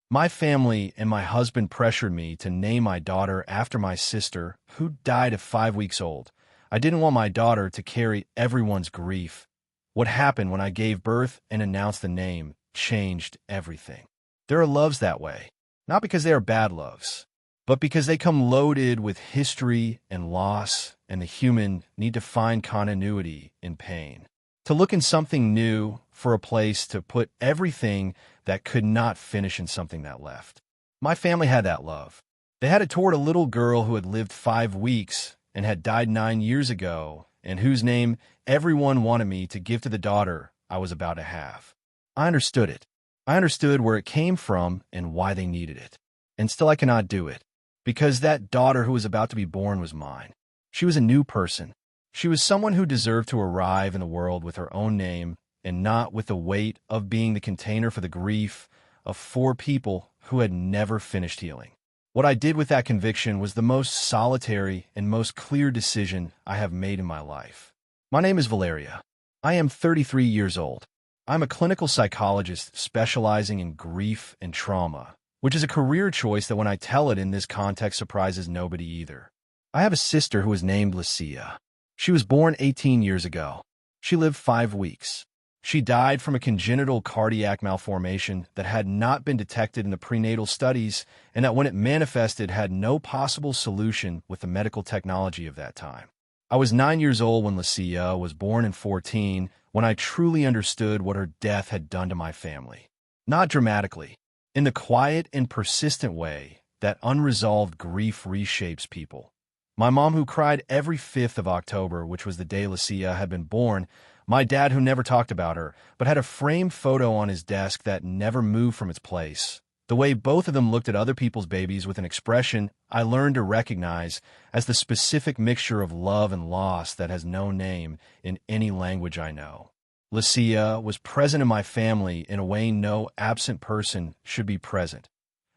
My family and my husband pressured me to name my daughter after my sister, who died at 5 weeks old. I didn't want my daughter to carry everyone's grief. What happened when I gave birth and announced the name changed everything. There are loves that way, not because they are bad loves, but because they come loaded with history and loss, and the human need to find continuity in pain. To look in something new for a place to put everything that could not finish in something that left. My family had that love. They had it toward a little girl who had lived 5 weeks and had died 9 years ago, and whose name everyone wanted me to give to the daughter I was about to have. I understood it. I understood where it came from and why they needed it. And still I cannot do it, because that daughter who was about to be born was mine. She was a new person. She was someone who deserved to arrive in the world with her own name and not with the weight of being the container for the grief of 4 people who had never finished healing. What I did with that conviction was the most solitary and most clear decision I have made in my life. My name is Valeria. I am 33 years old. I'm a clinical psychologist specializing in grief and trauma, which is a career choice that when I tell it in this context surprises nobody either. I have a sister who is named Lucia. She was born 18 years ago. She lived 5 weeks. She died from a congenital cardiac malformation that had not been detected in the prenatal studies, and that when it manifested had no possible solution with the medical technology of that time. I was 9 years old when Lucia was born, and 14 when I truly understood what her death had done to my family. Not dramatically, in the quiet and persistent way that unresolved grief reshapes people. My mom, who cried every 5th of October, which was the day Lucia had been born. My dad, who never talked about her, but had a framed photo on his desk that never moved from its place. The way both of them looked at other people's babies with an expression I learned to recognize as the specific mixture of love and loss that has no name in any language I know. Lucia was present in my family in a way no absent person should be present,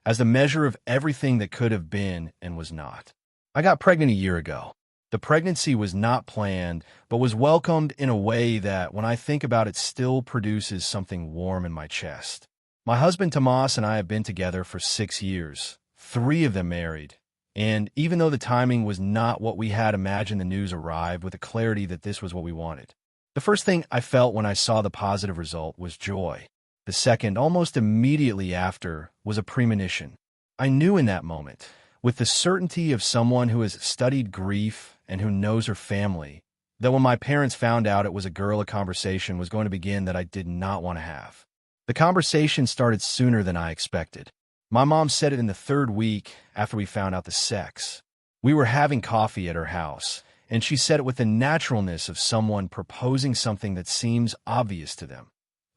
as the measure of everything that could have been and was not. I got pregnant a year ago. The pregnancy was not planned, but was welcomed in a way that, when I think about it, still produces something warm in my chest. My husband Tomas and I have been together for 6 years, 3 of them married, and even though the timing was not what we had imagined, the news arrived with the clarity that this was what we wanted. The first thing I felt when I saw the positive result was joy. The second, almost immediately after, was a premonition. I knew in that moment, with the certainty of someone who has studied grief and who knows her family, that when my parents found out it was a girl, a conversation was going to begin that I did not want to have. The conversation started sooner than I expected. My mom said it in the 3rd week after we found out the sex. We were having coffee at her house, and she said it with the naturalness of someone proposing something that seems obvious to them.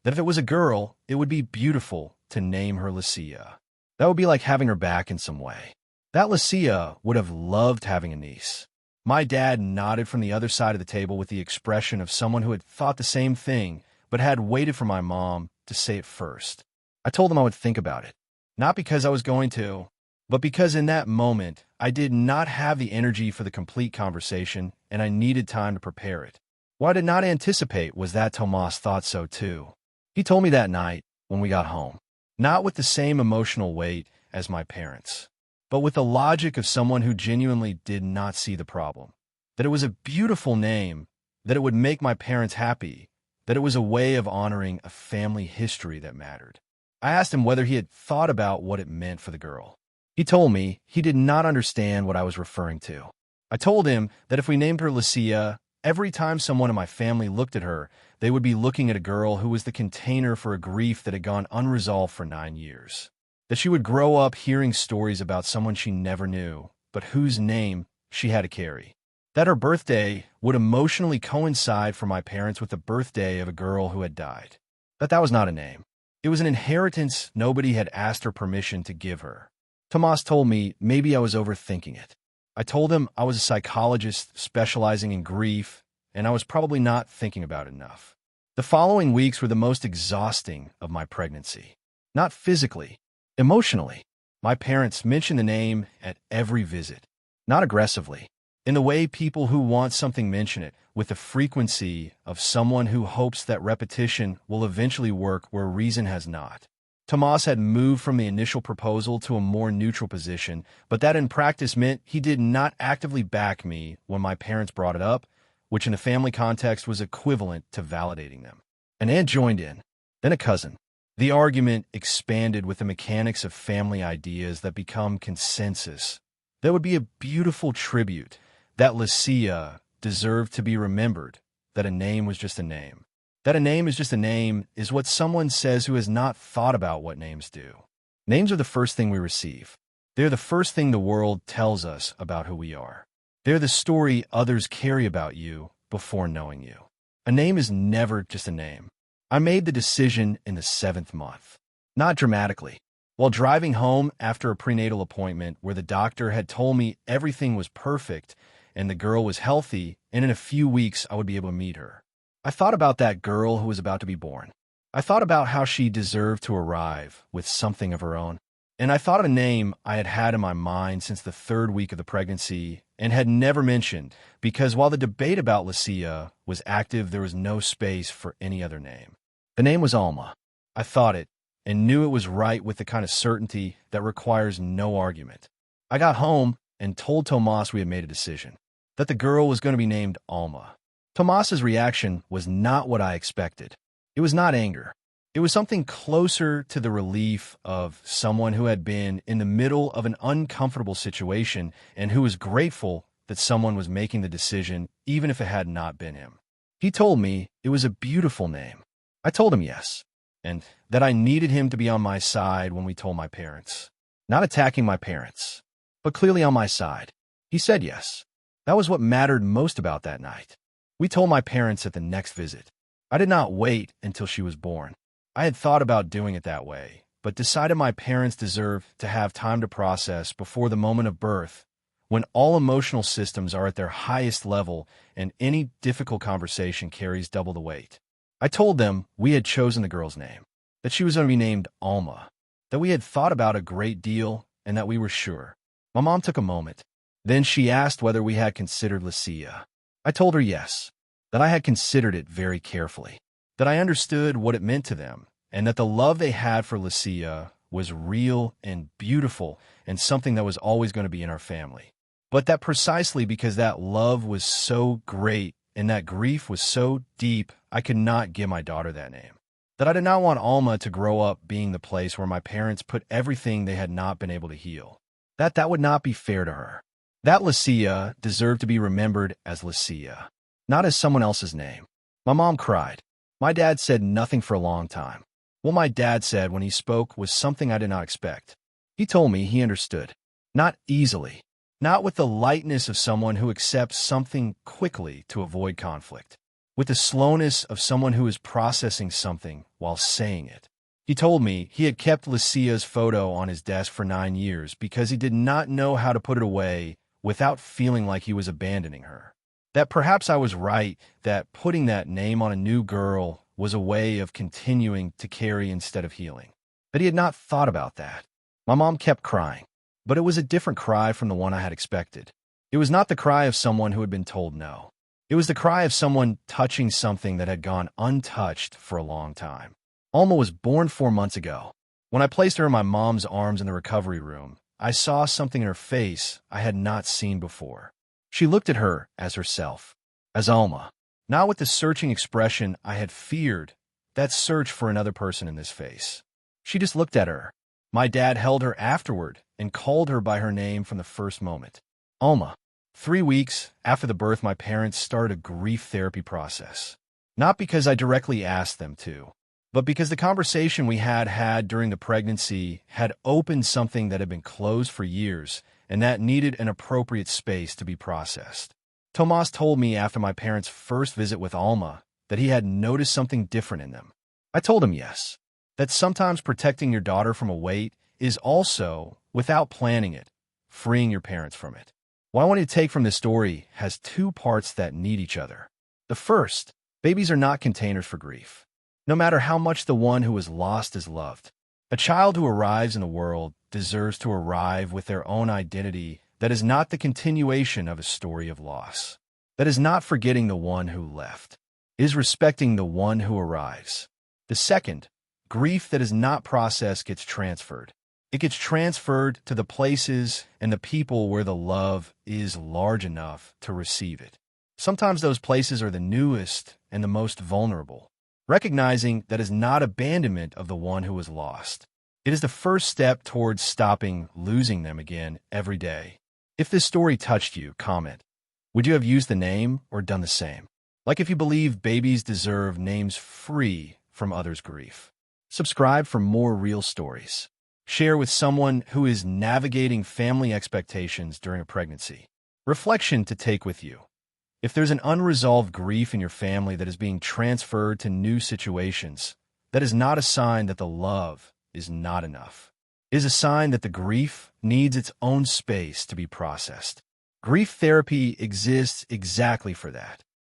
That if it was a girl, it would be beautiful to name her Lucia. That would be like having her back in some way. That Lucia would have loved having a niece. My dad nodded from the other side of the table with the expression of someone who had thought the same thing, but had waited for my mom to say it first. I told him I would think about it, not because I was going to, but because in that moment, I did not have the energy for the complete conversation, and I needed time to prepare it. What I did not anticipate was that Tomas thought so too. He told me that night when we got home, not with the same emotional weight as my parents, but with the logic of someone who genuinely did not see the problem. That it was a beautiful name, that it would make my parents happy, that it was a way of honoring a family history that mattered. I asked him whether he had thought about what it meant for the girl. He told me he did not understand what I was referring to. I told him that if we named her Lucia, every time someone in my family looked at her, they would be looking at a girl who was the container for a grief that had gone unresolved for 9 years. That she would grow up hearing stories about someone she never knew, but whose name she had to carry. That her birthday would emotionally coincide for my parents with the birthday of a girl who had died. That was not a name. It was an inheritance nobody had asked her permission to give her. Tomas told me maybe I was overthinking it. I told him I was a psychologist specializing in grief, and I was probably not thinking about it enough. The following weeks were the most exhausting of my pregnancy. Not physically, emotionally. My parents mentioned the name at every visit. Not aggressively, in the way people who want something mention it, with the frequency of someone who hopes that repetition will eventually work where reason has not. Tomas had moved from the initial proposal to a more neutral position, but that in practice meant he did not actively back me when my parents brought it up, which in a family context was equivalent to validating them. An aunt joined in, then a cousin. The argument expanded with the mechanics of family ideas that become consensus. There would be a beautiful tribute that Lucia deserved to be remembered, that a name was just a name. That a name is just a name is what someone says who has not thought about what names do. Names are the first thing we receive. They're the first thing the world tells us about who we are. They're the story others carry about you before knowing you. A name is never just a name. I made the decision in the 7th month. Not dramatically. While driving home after a prenatal appointment where the doctor had told me everything was perfect and the girl was healthy and in a few weeks I would be able to meet her. I thought about that girl who was about to be born. I thought about how she deserved to arrive with something of her own. And I thought of a name I had had in my mind since the 3rd week of the pregnancy and had never mentioned because while the debate about Lucia was active, there was no space for any other name. The name was Alma. I thought it and knew it was right with the kind of certainty that requires no argument. I got home and told Tomas we had made a decision, that the girl was going to be named Alma. Tomas's reaction was not what I expected. It was not anger. It was something closer to the relief of someone who had been in the middle of an uncomfortable situation and who was grateful that someone was making the decision, even if it had not been him. He told me it was a beautiful name. I told him yes, and that I needed him to be on my side when we told my parents. Not attacking my parents, but clearly on my side. He said yes. That was what mattered most about that night. We told my parents at the next visit. I did not wait until she was born. I had thought about doing it that way, but decided my parents deserved to have time to process before the moment of birth, when all emotional systems are at their highest level and any difficult conversation carries double the weight. I told them we had chosen the girl's name, that she was going to be named Alma, that we had thought about a great deal, and that we were sure. My mom took a moment. Then she asked whether we had considered Lucia. I told her yes, that I had considered it very carefully, that I understood what it meant to them, and that the love they had for Lucia was real and beautiful and something that was always going to be in our family. But that precisely because that love was so great and that grief was so deep, I could not give my daughter that name. That I did not want Alma to grow up being the place where my parents put everything they had not been able to heal. That would not be fair to her. That Lucia deserved to be remembered as Lucia, not as someone else's name. My mom cried. My dad said nothing for a long time. What my dad said when he spoke was something I did not expect. He told me he understood. Not easily. Not with the lightness of someone who accepts something quickly to avoid conflict. With the slowness of someone who is processing something while saying it. He told me he had kept Lucia's photo on his desk for 9 years because he did not know how to put it away without feeling like he was abandoning her. That perhaps I was right, that putting that name on a new girl was a way of continuing to carry instead of healing. But he had not thought about that. My mom kept crying, but it was a different cry from the one I had expected. It was not the cry of someone who had been told no. It was the cry of someone touching something that had gone untouched for a long time. Alma was born 4 months ago. When I placed her in my mom's arms in the recovery room, I saw something in her face I had not seen before. She looked at her as herself, as Alma, not with the searching expression I had feared, that search for another person in this face. She just looked at her. My dad held her afterward and called her by her name from the first moment. Alma. 3 weeks after the birth, my parents started a grief therapy process. Not because I directly asked them to, but because the conversation we had during the pregnancy had opened something that had been closed for years and that needed an appropriate space to be processed. Tomas told me after my parents' first visit with Alma that he had noticed something different in them. I told him yes, that sometimes protecting your daughter from a weight is also, without planning it, freeing your parents from it. What I want you to take from this story has 2 parts that need each other. The first, babies are not containers for grief. No matter how much the one who is lost is loved, a child who arrives in the world deserves to arrive with their own identity that is not the continuation of a story of loss, that is not forgetting the one who left, is respecting the one who arrives. The second, Grief that is not processed gets transferred. It gets transferred to the places and the people where the love is large enough to receive it. Sometimes those places are the newest and the most vulnerable. Recognizing that is not abandonment of the one who was lost. It is the first step towards stopping losing them again every day. If this story touched you, comment. Would you have used the name or done the same? Like if you believe babies deserve names free from others' grief. Subscribe for more real stories. Share with someone who is navigating family expectations during a pregnancy. Reflection to take with you. If there's an unresolved grief in your family that is being transferred to new situations, that is not a sign that the love is not enough. It is a sign that the grief needs its own space to be processed. Grief therapy exists exactly for that.